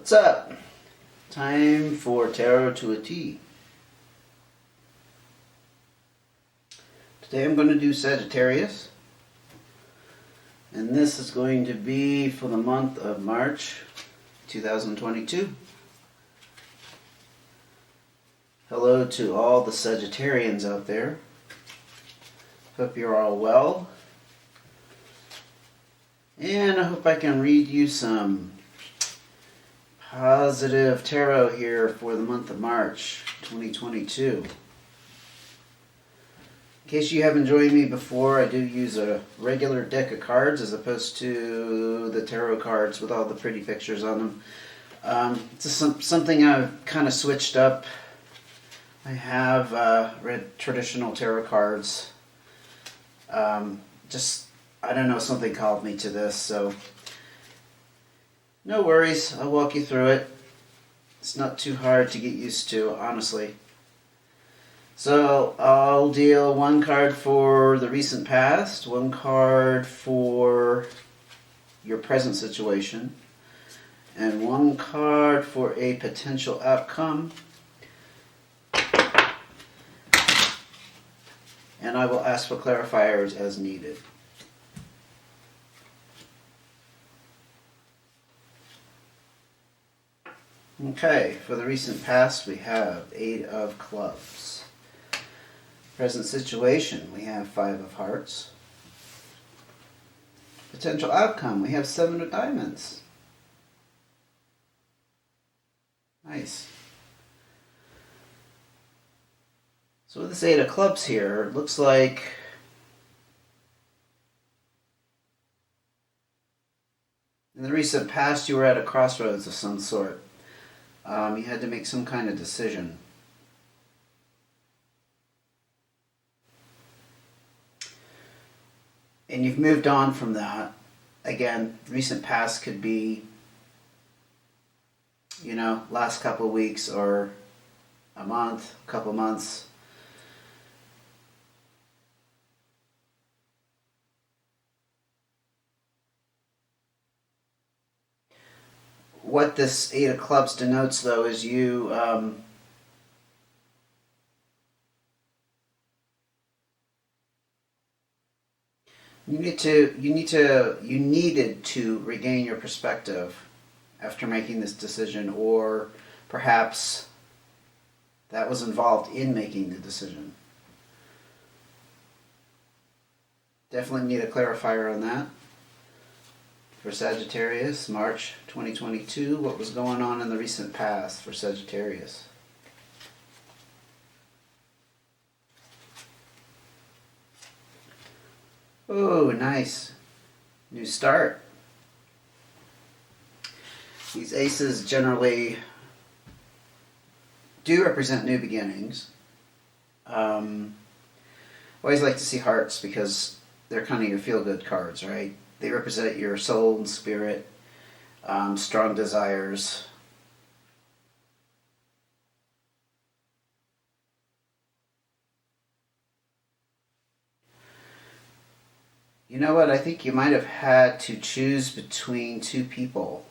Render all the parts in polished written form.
What's up? Time for Tarot to a T. Today I'm going to do Sagittarius. And this is going to be for the month of March 2022. Hello to all the Sagittarians out there. Hope you're all well. And I hope I can read you some positive tarot here for the month of March 2022. In case you haven't joined me before, I do use a regular deck of cards as opposed to the tarot cards with all the pretty pictures on them. It's just something I've kind of switched up. I have read traditional tarot cards. I don't know, something called me to this, so no worries, I'll walk you through it. It's not too hard to get used to, honestly. So I'll deal one card for the recent past, one card for your present situation, and one card for a potential outcome. And I will ask for clarifiers as needed. Okay, for the recent past we have 8 of clubs. Present situation, we have 5 of hearts. Potential outcome, we have 7 of diamonds. Nice. So with this 8 of clubs here, it looks like in the recent past you were at a crossroads of some sort. You had to make some kind of decision. And you've moved on from that. Again, recent past could be, last couple of weeks or a month, a couple months. What this 8 of clubs denotes, though, is you needed to regain your perspective after making this decision, or perhaps that was involved in making the decision. Definitely need a clarifier on that. For Sagittarius, March 2022, what was going on in the recent past for Sagittarius? Oh, nice. New start. These aces generally do represent new beginnings. Always like to see hearts because they're kind of your feel-good cards, right? They represent your soul and spirit, strong desires. You know what? I think you might have had to choose between 2 people.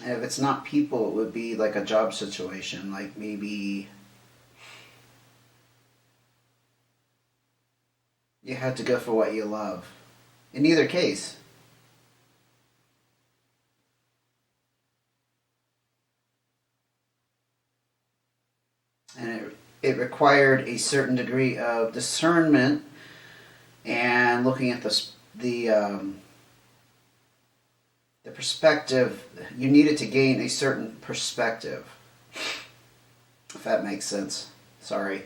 And if it's not people, it would be like a job situation, like maybe you had to go for what you love. In either case. And it required a certain degree of discernment and looking at the perspective. You needed to gain a certain perspective. If that makes sense. Sorry.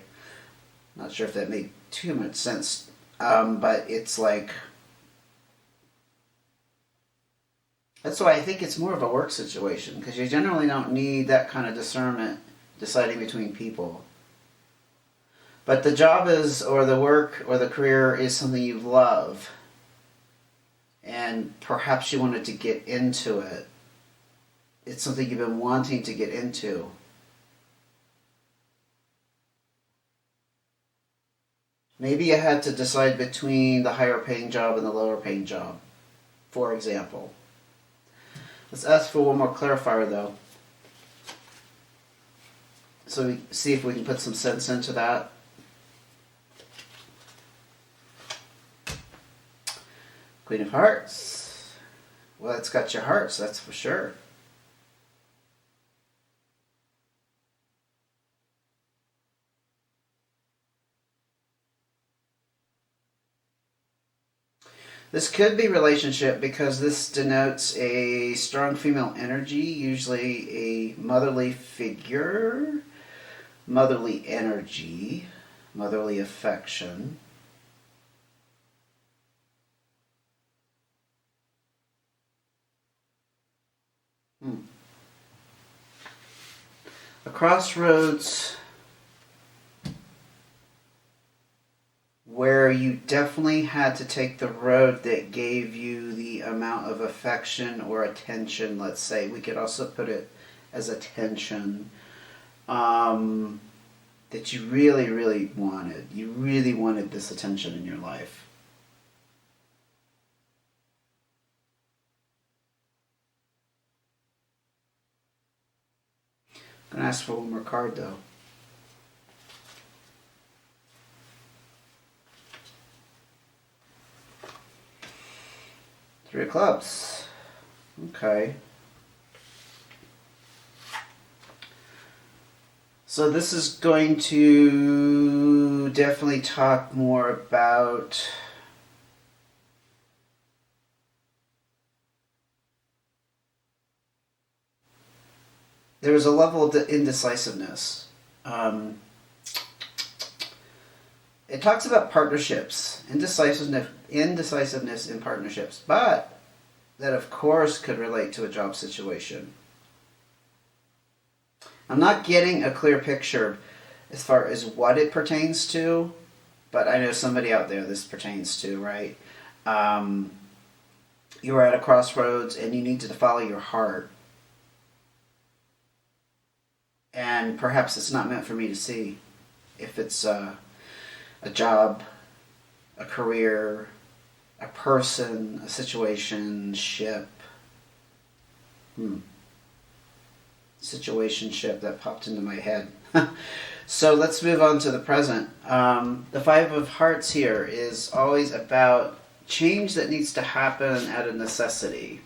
Not sure if that made too much sense. But it's like, that's why I think it's more of a work situation, because you generally don't need that kind of discernment deciding between people. But the job is, or the work, or the career is something you love, and perhaps you wanted to get into it. It's something you've been wanting to get into. Maybe you had to decide between the higher paying job and the lower paying job, for example. Let's ask for one more clarifier though. So we see if we can put some sense into that. Queen of Hearts. Well, it's got your hearts, that's for sure. This could be relationship because this denotes a strong female energy, usually a motherly figure, motherly energy, motherly affection. A crossroads where you definitely had to take the road that gave you the amount of affection or attention, let's say. We could also put it as attention that you really, really wanted. You really wanted this attention in your life. I'm going to ask for one more card though. Three of Clubs. Okay. So this is going to definitely talk more about there was a level of indecisiveness. It talks about partnerships, indecisiveness in partnerships, but that of course could relate to a job situation. I'm not getting a clear picture as far as what it pertains to, but I know somebody out there this pertains to, right? You're at a crossroads and you need to follow your heart. And perhaps it's not meant for me to see. If it's a job, a career, a person, a situationship. Situationship, that popped into my head. So let's move on to the present. The Five of Hearts here is always about change that needs to happen out of necessity.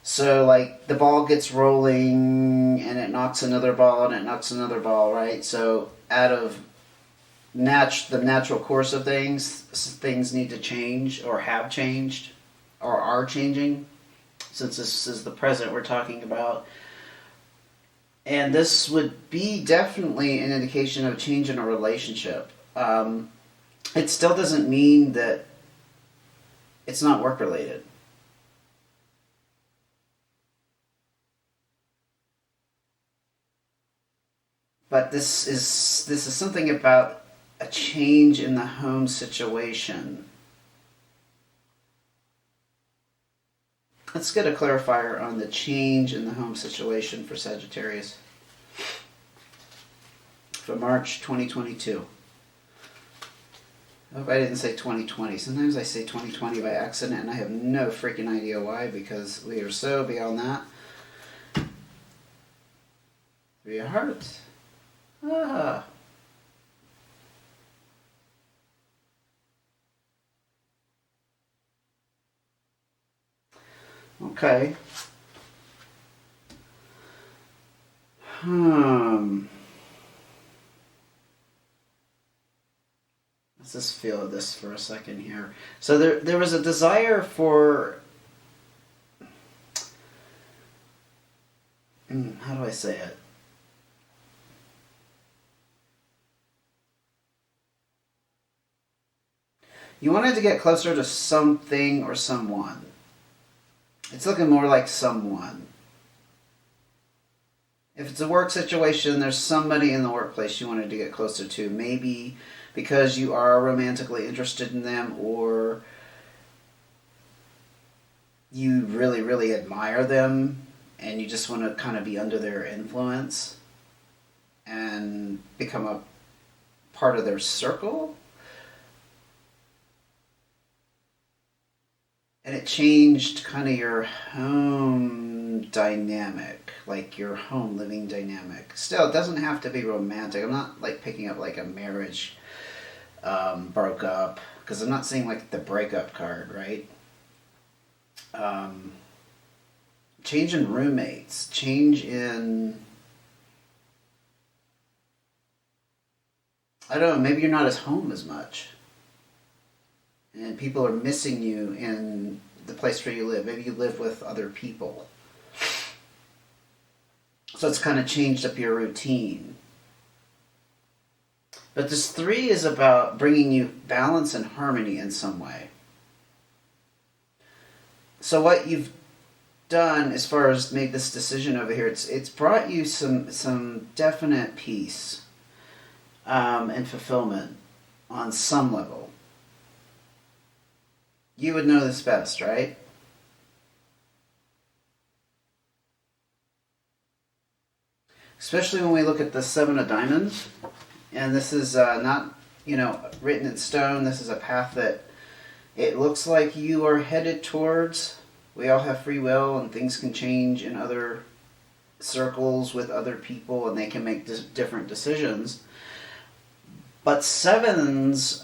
So like the ball gets rolling and it knocks another ball and it knocks another ball, right? So out of the natural course of things need to change or have changed or are changing, since this is the present we're talking about. And this would be definitely an indication of change in a relationship. It still doesn't mean that it's not work related. But this is something about a change in the home situation. Let's get a clarifier on the change in the home situation for Sagittarius for March 2022. I hope I didn't say 2020. Sometimes I say 2020 by accident and I have no freaking idea why, because we are so beyond that. Three of Hearts. Ah. Okay. Let's just feel this for a second here. So there was a desire for, how do I say it? You wanted to get closer to something or someone. It's looking more like someone. If it's a work situation, there's somebody in the workplace you wanted to get closer to. Maybe because you are romantically interested in them, or you really, really admire them and you just want to kind of be under their influence and become a part of their circle. And it changed kind of your home dynamic, like your home living dynamic. Still, it doesn't have to be romantic. I'm not like picking up like a marriage broke up, because I'm not seeing like the breakup card, right? Um, Change in roommates, change in, I don't know, maybe you're not at home as much. And people are missing you in the place where you live. Maybe you live with other people. So it's kind of changed up your routine. But this 3 is about bringing you balance and harmony in some way. So what you've done as far as made this decision over here, it's brought you some definite peace and fulfillment on some level. You would know this best, right? Especially when we look at the 7 of Diamonds, and this is not, written in stone. This is a path that it looks like you are headed towards. We all have free will, and things can change in other circles with other people, and they can make different decisions. But 7s,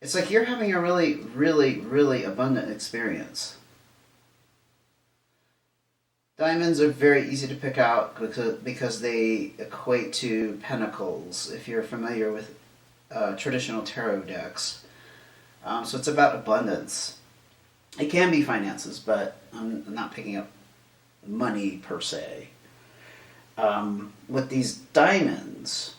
it's like you're having a really, really, really abundant experience. Diamonds are very easy to pick out because they equate to pentacles, if you're familiar with traditional tarot decks. So it's about abundance. It can be finances, but I'm not picking up money per se. With these diamonds,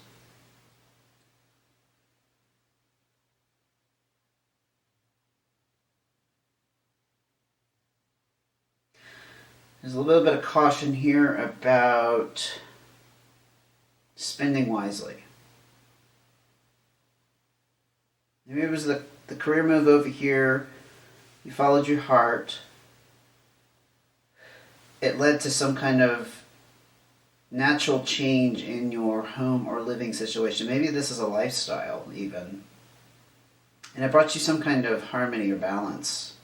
there's a little bit of caution here about spending wisely. Maybe it was the career move over here. You followed your heart. It led to some kind of natural change in your home or living situation. Maybe this is a lifestyle even. And it brought you some kind of harmony or balance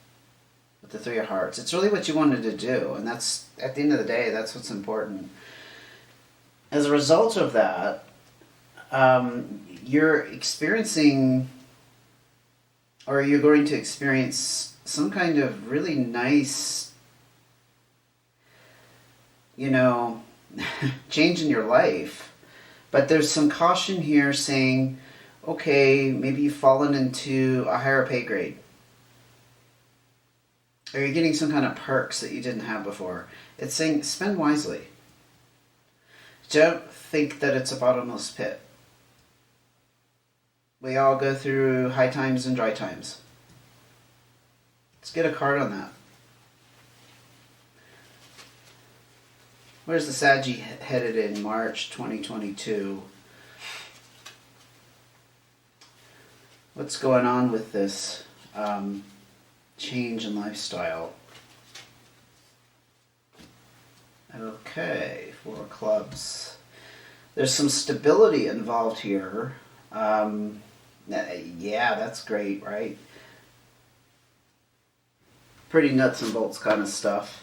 with the 3 of Hearts. It's really what you wanted to do, and that's, at the end of the day, that's what's important. As a result of that, you're experiencing, or you're going to experience some kind of really nice, change in your life. But there's some caution here saying, okay, maybe you've fallen into a higher pay grade. Or you're getting some kind of perks that you didn't have before. It's saying spend wisely. Don't think that it's a bottomless pit. We all go through high times and dry times. Let's get a card on that. Where's the Saggy headed in March 2022? What's going on with this change in lifestyle? Okay, 4 of Clubs. There's some stability involved here. Yeah, that's great, right? Pretty nuts and bolts kind of stuff.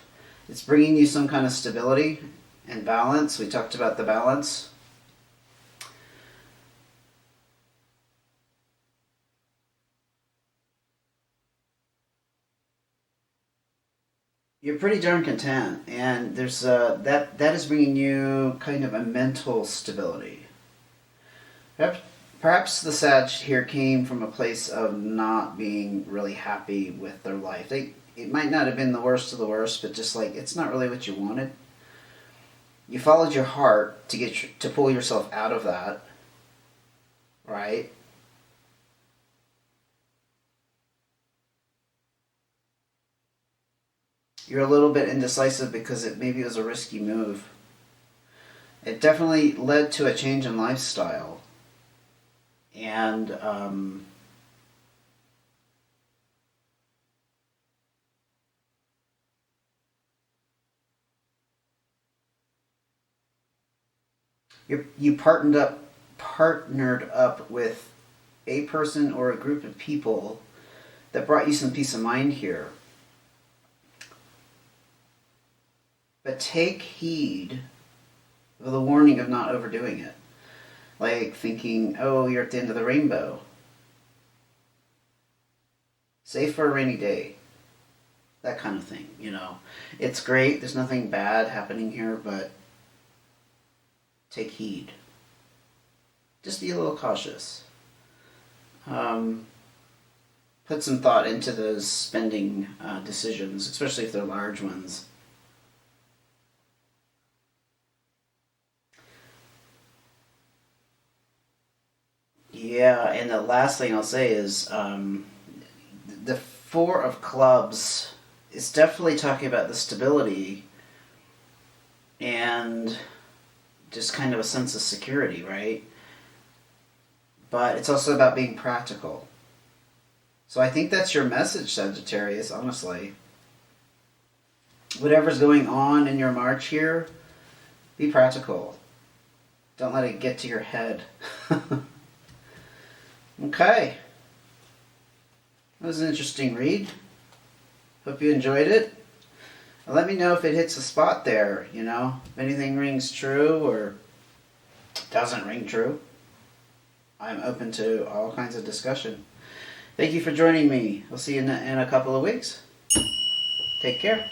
It's bringing you some kind of stability and balance. We talked about the balance. You're pretty darn content, and there's that is bringing you kind of a mental stability. Perhaps the Sag here came from a place of not being really happy with their life. It might not have been the worst of the worst, but just like it's not really what you wanted. You followed your heart to pull yourself out of that, right? You're a little bit indecisive because maybe it was a risky move. It definitely led to a change in lifestyle. And you partnered up with a person or a group of people that brought you some peace of mind here. But take heed of the warning of not overdoing it. Like thinking, oh, you're at the end of the rainbow. Save for a rainy day. That kind of thing, you know. It's great, there's nothing bad happening here, but take heed. Just be a little cautious. Put some thought into those spending decisions, especially if they're large ones. Yeah, and the last thing I'll say is the Four of Clubs is definitely talking about the stability and just kind of a sense of security, right? But it's also about being practical. So I think that's your message, Sagittarius, honestly. Whatever's going on in your March here, be practical. Don't let it get to your head. Okay. That was an interesting read. Hope you enjoyed it. Let me know if it hits a spot there, you know. If anything rings true or doesn't ring true. I'm open to all kinds of discussion. Thank you for joining me. We'll see you in a couple of weeks. Take care.